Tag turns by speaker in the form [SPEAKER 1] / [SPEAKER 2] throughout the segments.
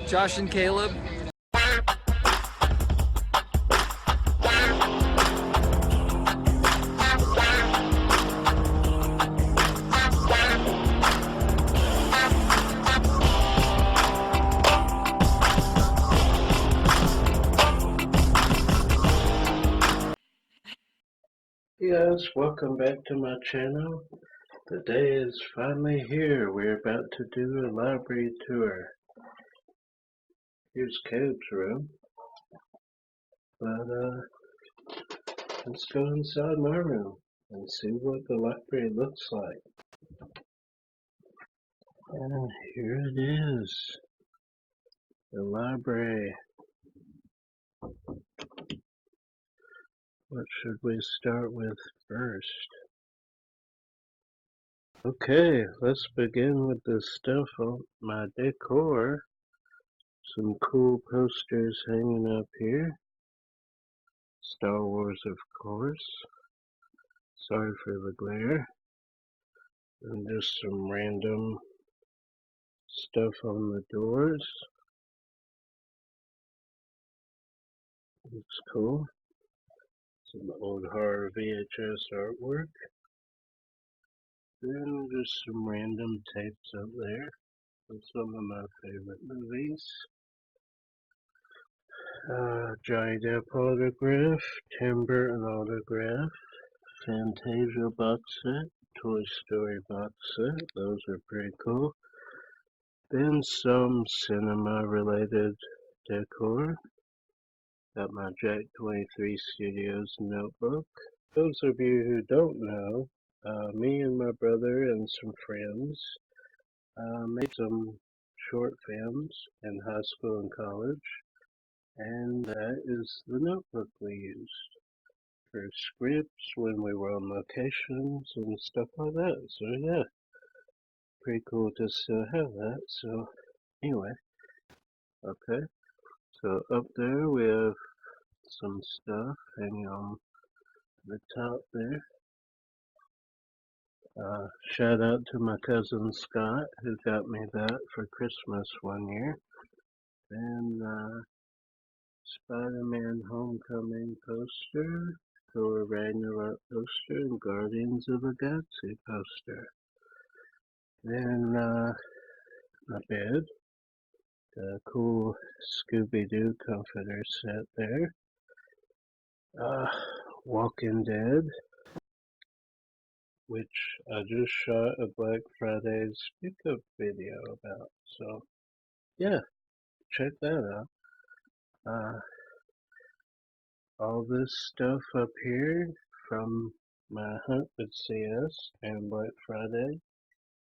[SPEAKER 1] Josh and Caleb.
[SPEAKER 2] Yes, welcome back to my channel. The day is finally here. We're about to do a library tour. Here's Caleb's room. But let's go inside my room and see what the library looks like. And here it is. The library. What should we start with first? Okay, let's begin with the stuff on my decor. Some cool posters hanging up here. Star Wars, of course. Sorry for the glare. And just some random stuff on the doors. Looks cool. Some old horror VHS artwork. Then just some random tapes up there of some of my favorite movies. Johnny Depp autograph, Tim Burton autograph, Fantasia box set, Toy Story box set. Those are pretty cool. Then some cinema related decor. Got my Jack 23 Studios notebook. Those of you who don't know, me and my brother and some friends made some short films in high school and college, and that is the notebook we used for scripts when we were on locations and stuff like that. So yeah, pretty cool to still have that. So anyway, okay, so up there we have some stuff hanging on the top there. Shout out to my cousin Scott, who got me that for Christmas one year. Then Spider-Man Homecoming poster, Thor Ragnarok poster, and Guardians of the Galaxy poster. Then my bed, the cool Scooby-Doo comforter set there. Walking Dead, which I just shot a Black Friday's pickup video about. So yeah, check that out. All this stuff up here from my hunt with CS and Black Friday.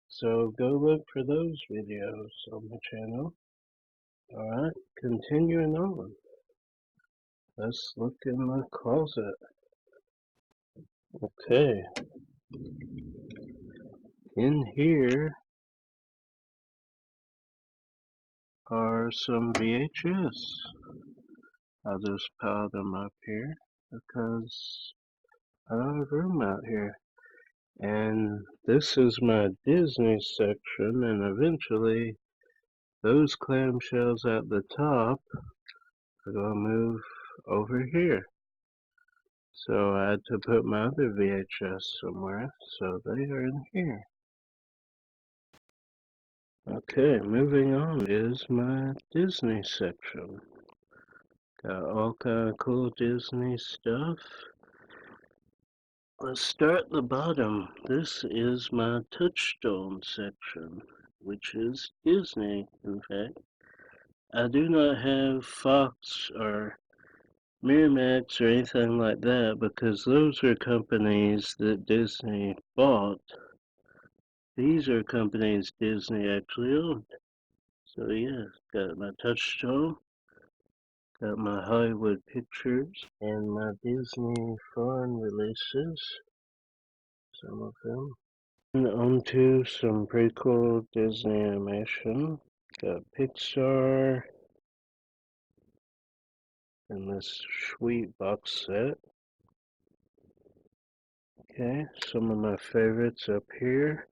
[SPEAKER 2] So go look for those videos on the channel. Alright, continuing on. Let's look in the closet. Okay. In here are some VHS. I'll just pile them up here because I don't have room out here. And this is my Disney section, and eventually those clamshells at the top are going to move over here. So I had to put my other VHS somewhere, so they are in here. Okay, moving on is my Disney section. Got all kind of cool Disney stuff. Let's start at the bottom. This is my Touchstone section, which is Disney, in fact. I do not have Fox or Miramax or anything like that because those are companies that Disney bought. These are companies Disney actually owned. So yeah, got my Touchstone, got my Hollywood Pictures, and my Disney foreign releases, some of them. And onto some pretty cool Disney animation. Got Pixar, and this sweet box set. Okay, some of my favorites up here.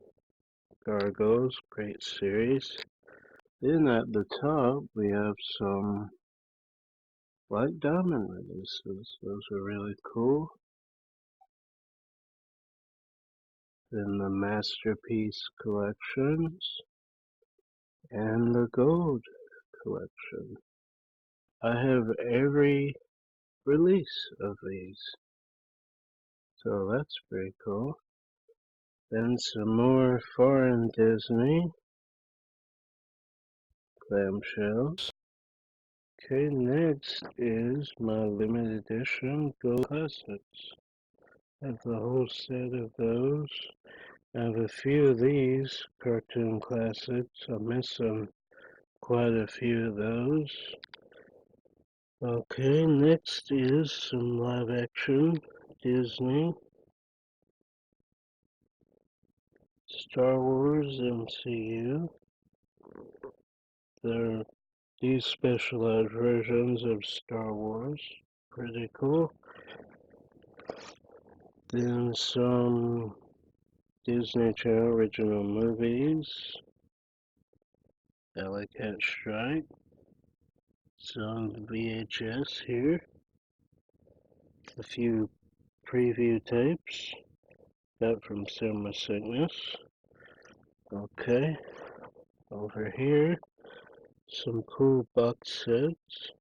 [SPEAKER 2] Gargoyles, great series. Then at the top, we have some White Diamond releases. Those are really cool. Then the Masterpiece collections and the Gold collection. I have every release of these, so that's pretty cool. Then some more foreign Disney clamshells. Okay, next is my limited edition Gold Classics. I have the whole set of those. I have a few of these cartoon classics. I'm missing quite a few of those. Okay, next is some live action Disney. Star Wars MCU. They're these specialized versions of Star Wars. Pretty cool. Then some Disney Channel original movies. Alley Cat Strike. Some VHS here. A few preview tapes. Got from Cinema Sickness. Okay. Over here. Some cool box sets.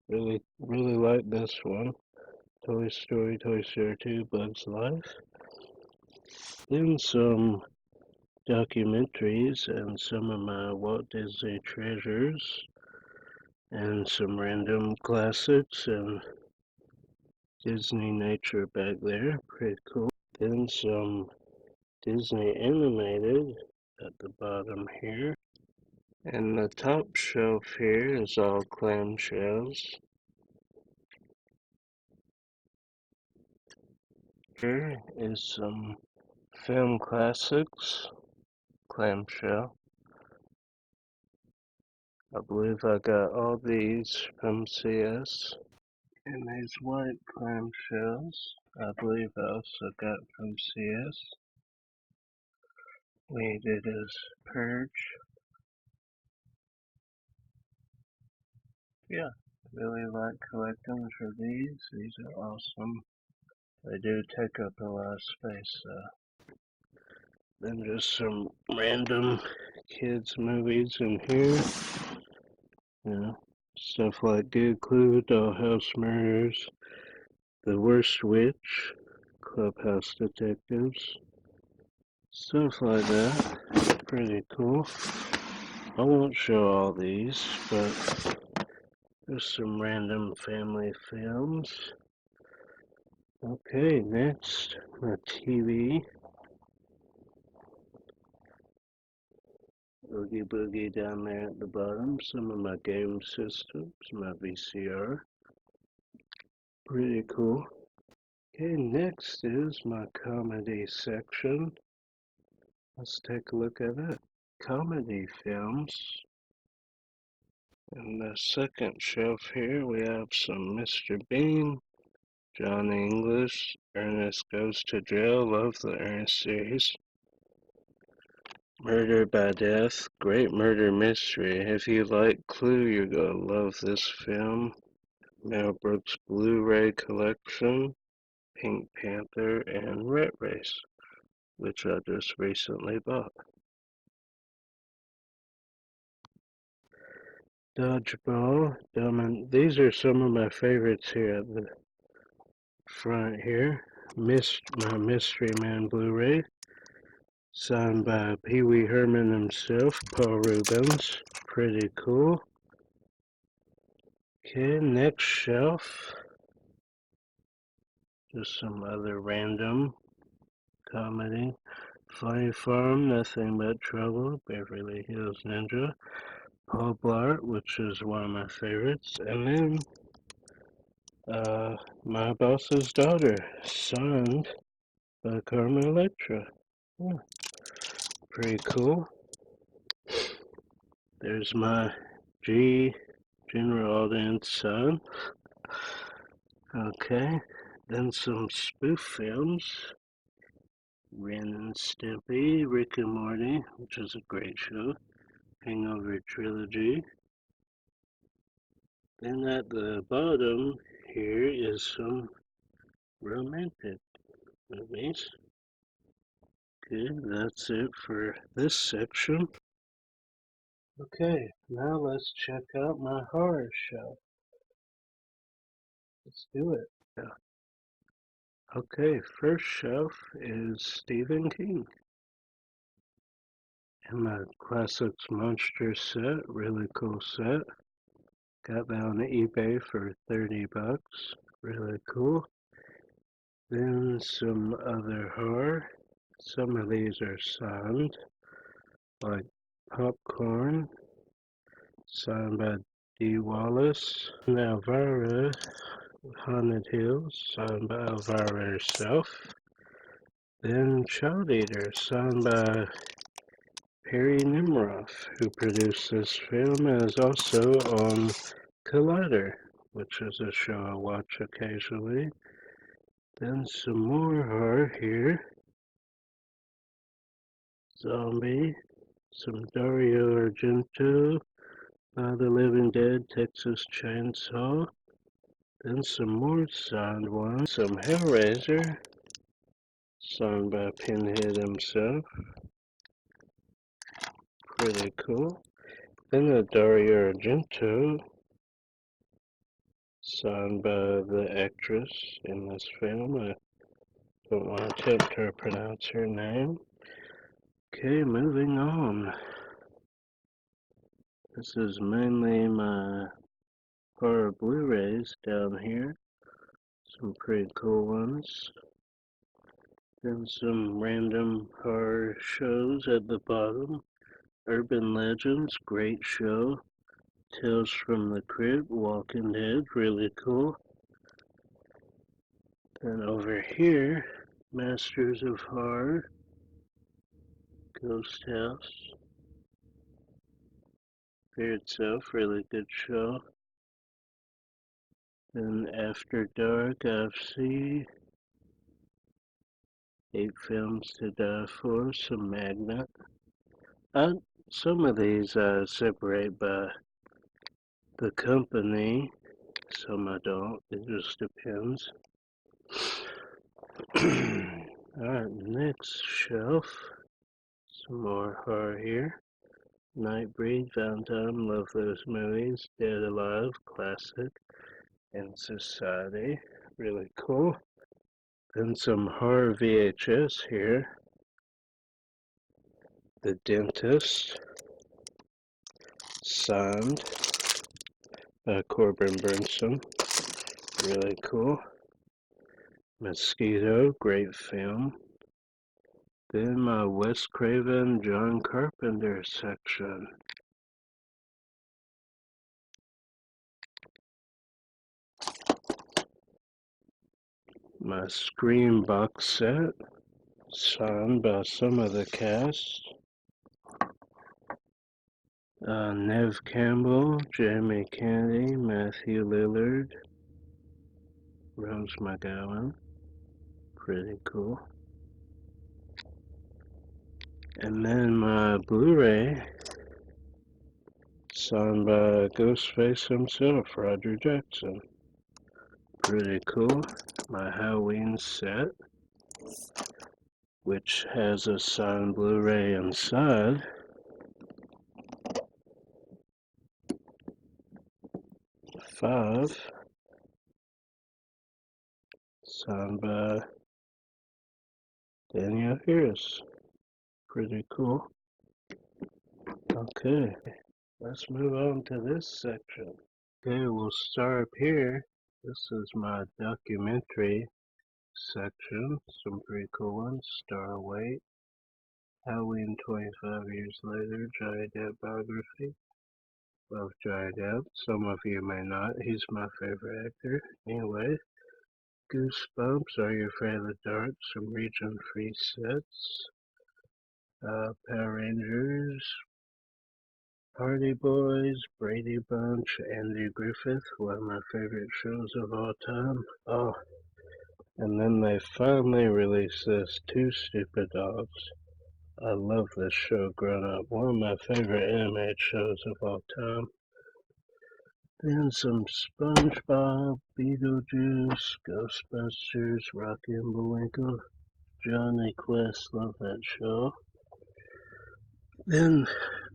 [SPEAKER 2] Really like this one. Toy Story, Toy Story 2, Bugs Life. Then some documentaries and some of my Walt Disney treasures. And some random classics and Disney nature back there. Pretty cool. Then some Disney animated at the bottom here. And the top shelf here is all clamshells. Here is some film classics, clamshell. I believe I got all these from CS. And these white clamshells, I believe I also got from CS. We did his Purge. Yeah, really like collecting for these. These are awesome. They do take up a lot of space though. Then just some random kids movies in here. You know, stuff like Good Clue, Dollhouse Murders, The Worst Witch, Clubhouse Detectives, stuff like that. Pretty cool. I won't show all these, but there's some random family films. Okay, next, my TV. Oogie Boogie down there at the bottom. Some of my game systems, my VCR. Pretty cool. Okay, next is my comedy section. Let's take a look at it. Comedy films. In the second shelf here, we have some Mr. Bean, John English, Ernest Goes to Jail. Love the Ernest series. Murder by Death, great murder mystery. If you like Clue, you're gonna love this film. Mel Brooks Blu-ray collection, Pink Panther, and Rat Race, which I just recently bought. Dodgeball, these are some of my favorites here at the front here. My Mystery Man Blu-ray, signed by Pee Wee Herman himself, Paul Rubens. Pretty cool. Okay, next shelf. Just some other random comedy. Funny Farm, Nothing But Trouble, Beverly Hills Ninja, Paul Blart, which is one of my favorites, and then My Boss's Daughter, signed by Carmen Electra. Yeah, pretty cool. There's my General Audience son. Okay, then some spoof films. Ren and Stimpy, Rick and Morty, which is a great show. Hangover Trilogy. Then at the bottom here is some romantic movies. Okay, that's it for this section. Okay, now let's check out my horror shelf. Let's do it. Yeah. Okay, first shelf is Stephen King. And my Classics Monster set, really cool set. Got that on eBay for 30 bucks. Really cool. Then some other horror. Some of these are signed, like Popcorn, signed by D. Wallace. And Elvira, Haunted Hills, signed by Elvira herself. Then Child Eater, signed by Perry Nimroff, who produced this film and is also on Collider, which is a show I watch occasionally. Then some more horror here. Zombie, some Dario Argento, The Living Dead, Texas Chainsaw. Then some more signed ones. Some Hellraiser, signed by Pinhead himself. Pretty cool. Then a Dario Argento, signed by the actress in this film. I don't want to attempt to pronounce her name. Okay, moving on. This is mainly my horror Blu-rays down here. Some pretty cool ones. Then some random horror shows at the bottom. Urban Legends, great show. Tales from the Crypt, Walking Dead, really cool. Then over here, Masters of Horror, Ghost House. Fear Itself, really good show. Then After Dark, FC. 8 Films to Die For, some Magnet. Some of these I separate by the company, some I don't. It just depends. Alright, next shelf. Some more horror here. Nightbreed, Valentine, Love Those Movies, Dead Alive, Classic, and Society. Really cool. Then some horror VHS here. The Dentist, signed by Corbin Burnson. Really cool. Mosquito, great film. Then my Wes Craven, John Carpenter section. My Scream box set, signed by some of the cast. Neve Campbell, Jamie Kennedy, Matthew Lillard, Rose McGowan. Pretty cool. And then my Blu-ray, signed by Ghostface himself, Roger Jackson. Pretty cool. My Halloween set, which has a signed Blu-ray inside. Five, signed by Daniel Harris. Pretty cool. Okay, let's move on to this section. Okay, we'll start up here. This is my documentary section. Some pretty cool ones. Starlight, Halloween 25 Years Later, Johnny Depp biography. Love Johnny Depp. Some of you may not. He's my favorite actor. Anyway, Goosebumps, Are You Afraid of the Dark? Some region-free sets. Power Rangers, Hardy Boys, Brady Bunch, Andy Griffith, one of my favorite shows of all time. Oh, And then they finally released this Two Stupid Dogs. I love this show growing up. One of my favorite animated shows of all time. Then some SpongeBob, Beetlejuice, Ghostbusters, Rocky and Bullwinkle, Johnny Quest, love that show. Then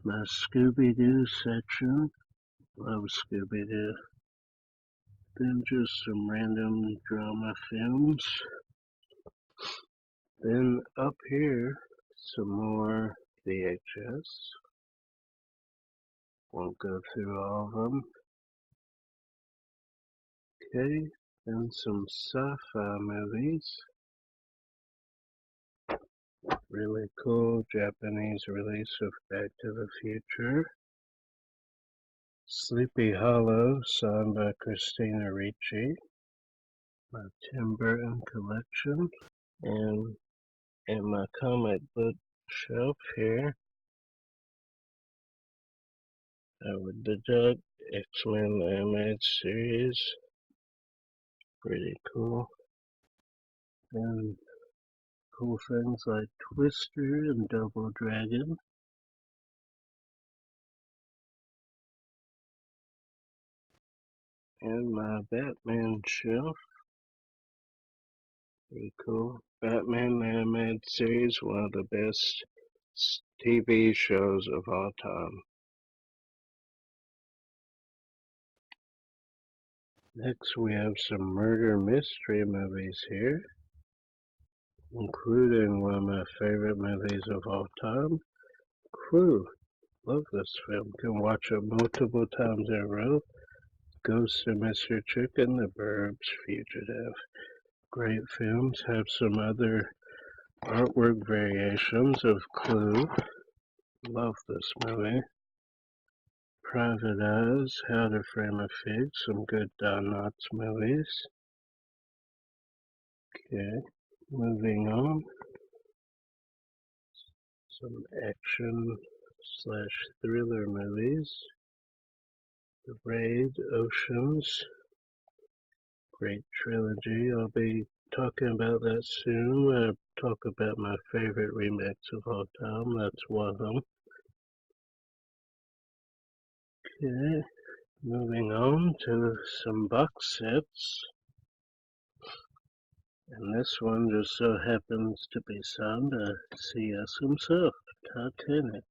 [SPEAKER 2] my Scooby-Doo section, love Scooby-Doo. Then just some random drama films. Then up here, some more VHS. Won't go through all of them. Okay, then some sci-fi movies. Really cool Japanese release of Back to the Future. Sleepy Hollow, signed by Christina Ricci. My Tim Burton collection. And in my comic book shelf here, with the Duck X-Men animated series. Pretty cool. And cool things like Twister and Double Dragon. And my Batman shelf. Pretty cool. Batman animated series, one of the best TV shows of all time. Next we have some murder mystery movies here, including one of my favorite movies of all time, Clue. Love this film. Can watch it multiple times in a row. Ghost of Mr. Chicken, The Burbs, Fugitive. Great films. Have some other artwork variations of Clue. Love this movie. Private Eyes, How to Frame a Fig, some good Don Knotts movies. Okay, moving on. Some action slash thriller movies. The Raid, Oceans, great trilogy. I'll be talking about that soon when I talk about my favorite remakes of all time. That's one of them. Okay, moving on to some box sets. And this one just so happens to be signed by C.S. himself, Titanic.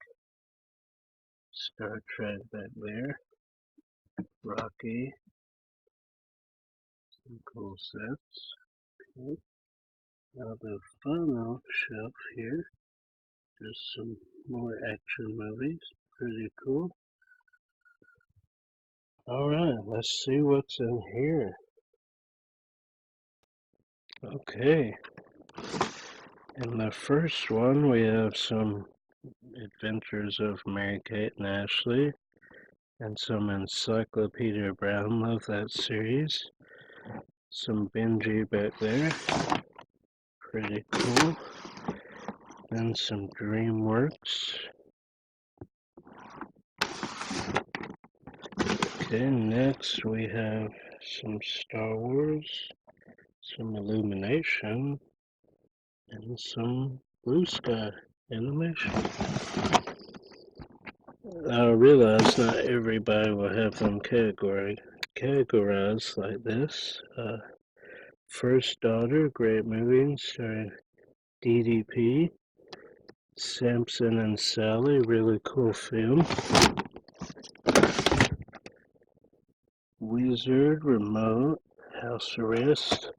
[SPEAKER 2] Star Trek back there. Rocky. Some cool sets. Okay. Now the final shelf here. Just some more action movies. Pretty cool. Alright, let's see what's in here. Okay. In the first one, we have some Adventures of Mary-Kate and Ashley, and some Encyclopedia Brown. Love that series. Some Benji back there. Pretty cool. Then some DreamWorks. Okay, next we have some Star Wars, some Illumination, and some Blue Sky animation. I realize not everybody will have them categorized like this. First Daughter, great movie starring DDP. Samson and Sally, really cool film. Wizard, Remote, House Arrest,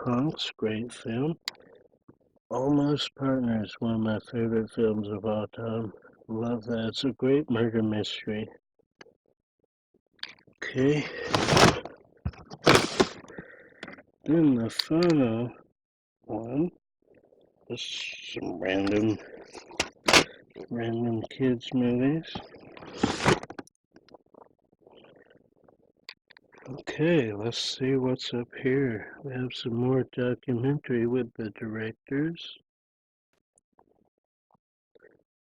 [SPEAKER 2] Punks, great film. Almost Partners, one of my favorite films of all time. Love that. It's a great murder mystery. Okay. Then the final one is some random kids movies. Okay, let's see what's up here. We have some more documentary with the directors.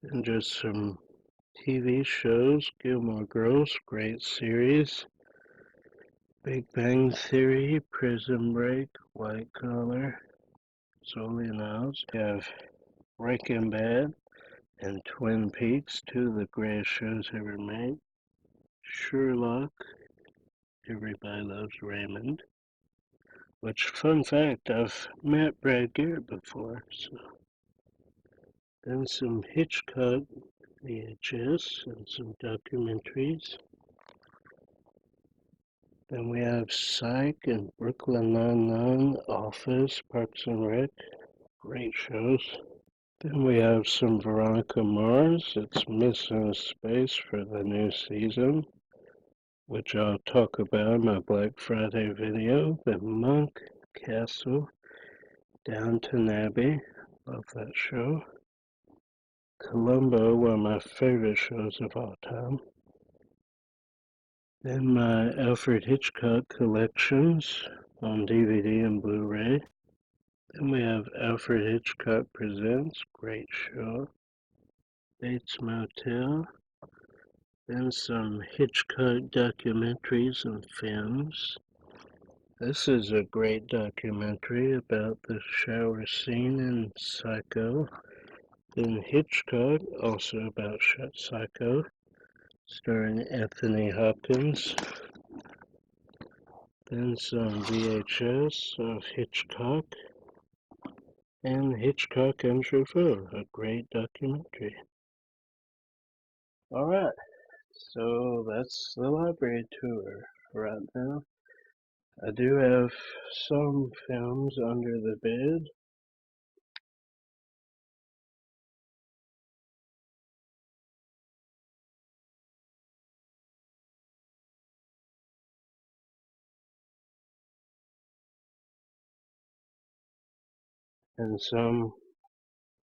[SPEAKER 2] And just some TV shows. Gilmore Girls, great series. Big Bang Theory, Prison Break, White Collar, Solely Announced. We have Breaking Bad and Twin Peaks, two of the greatest shows ever made. Sherlock, Everybody Loves Raymond. Which, fun fact, I've met Brad Garrett before. So. Then some Hitchcock VHS and some documentaries. Then we have Psych and Brooklyn Nine-Nine, Office, Parks and Rec. Great shows. Then we have some Veronica Mars. It's missing a space for the new season, which I'll talk about in my Black Friday video. The Monk Castle, Downton Abbey. Love that show. Columbo, one of my favorite shows of all time. Then my Alfred Hitchcock collections on DVD and Blu-ray. Then we have Alfred Hitchcock Presents, great show. Bates Motel. Then some Hitchcock documentaries and films. This is a great documentary about the shower scene in Psycho. Then Hitchcock, also about Psycho, starring Anthony Hopkins. Then some VHS of Hitchcock. And Hitchcock and Truffaut, a great documentary. Alright, so that's the library tour right now. I do have some films under the bed. And some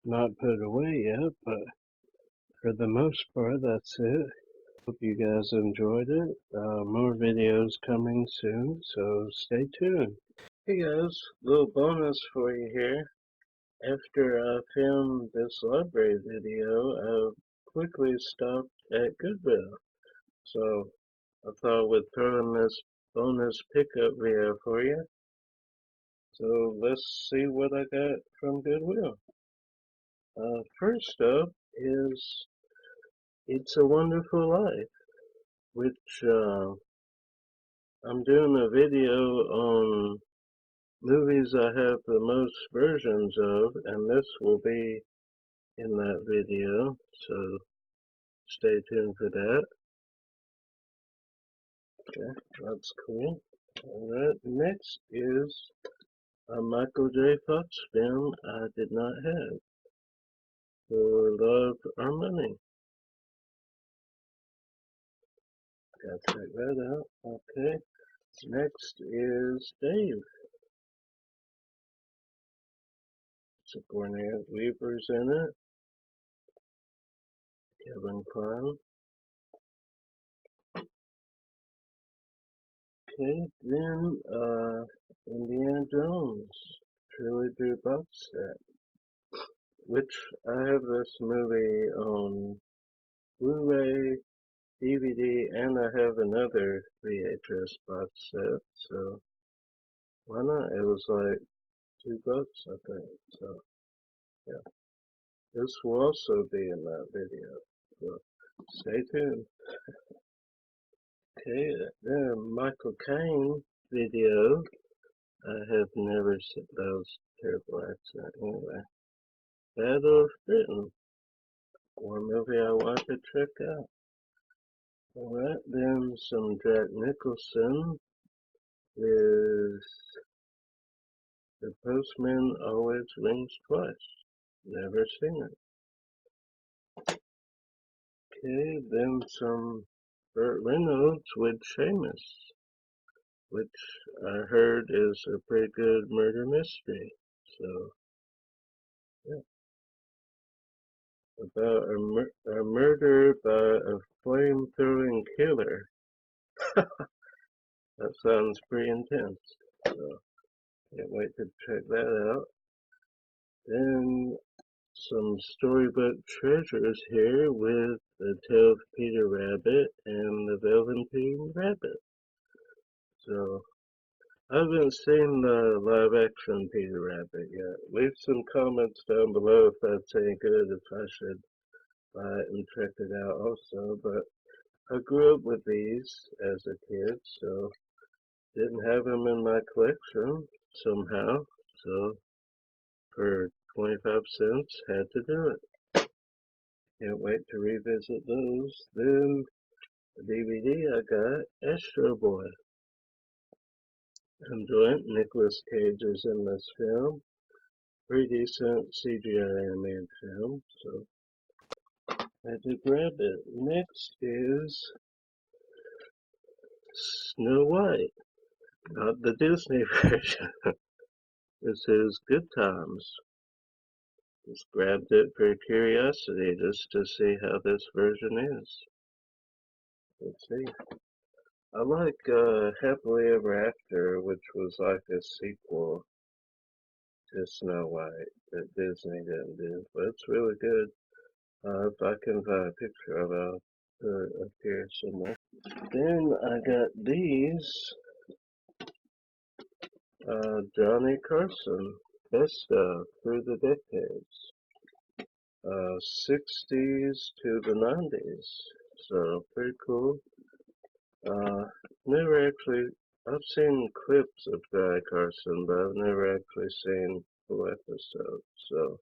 [SPEAKER 2] not put away yet, but for the most part, that's it. Hope you guys enjoyed it. More videos coming soon, so stay tuned. Hey guys, little bonus for you here. After I filmed this library video, I quickly stopped at Goodwill. So I thought I would throw in this bonus pickup video for you. So let's see what I got from Goodwill. First up is It's a Wonderful Life, which I'm doing a video on movies I have the most versions of, and this will be in that video, so stay tuned for that. Okay, that's cool. Alright, next is a Michael J. Fox film I did not have, For Love or Money. Gotta check that out. Okay, next is Dave. Sigourney Weaver's in it. Kevin Kline. Okay, then Indiana Jones trilogy box set, which I have this movie on Blu-ray, DVD, and I have another VHS box set, so why not? It was like $2, I think, so yeah. This will also be in that video, so stay tuned. Okay, then Michael Caine video. I have never seen those terrible accent anyway. Battle of Britain, one movie I want to check out. Alright, then some Jack Nicholson with The Postman Always Rings Twice. Never seen it. Okay, then some Burt Reynolds with Seamus, which I heard is a pretty good murder mystery. So, yeah. About a murder by a flame-throwing killer. That sounds pretty intense. So, can't wait to check that out. Then some storybook treasures here with The Tale of Peter Rabbit and The Velveteen Rabbit. So haven't seen the live action Peter Rabbit yet. Leave some comments down below if that's any good, if I should buy it and check it out also. But I grew up with these as a kid, so didn't have them in my collection somehow. So for 25 cents, had to do it. Can't wait to revisit those. Then the DVD I got, Astro Boy. Enjoy it. Nicolas Cage is in this film. Pretty decent CGI animated film, so I had to grab it. Next is Snow White, not the Disney version. This is Good Times. Just grabbed it for curiosity, just to see how this version is. Let's see. I like Happily Ever After, which was like a sequel to Snow White that Disney didn't do, but it's really good. If I can find a picture of it, I'll put it up here somewhere. Then I got these Johnny Carson best of through the decades, 60s to the 90s. So pretty cool. Never actually, I've seen clips of Johnny Carson, but I've never actually seen full episodes. So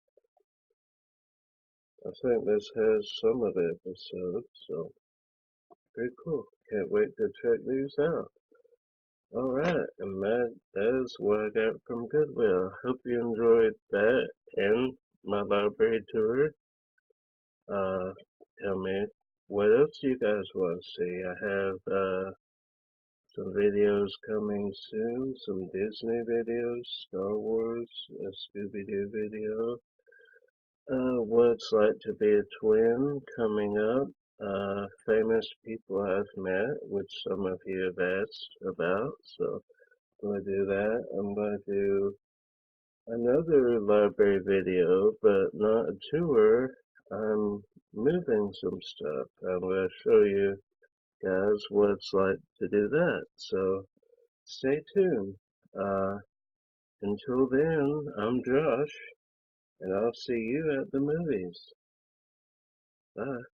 [SPEAKER 2] I think this has some of the episodes. So pretty cool. Can't wait to check these out. Alright, and that is what I got from Goodwill. Hope you enjoyed that and my library tour. Tell me what else you guys want to see. I have some videos coming soon, some Disney videos, Star Wars, a Scooby-Doo video. What it's like to be a twin coming up. Famous people I've met, which some of you have asked about, so I'm going to do that. I'm going to do another library video, but not a tour. I'm moving some stuff. I'm going to show you guys what it's like to do that, so stay tuned. Until then, I'm Josh, and I'll see you at the movies. Bye.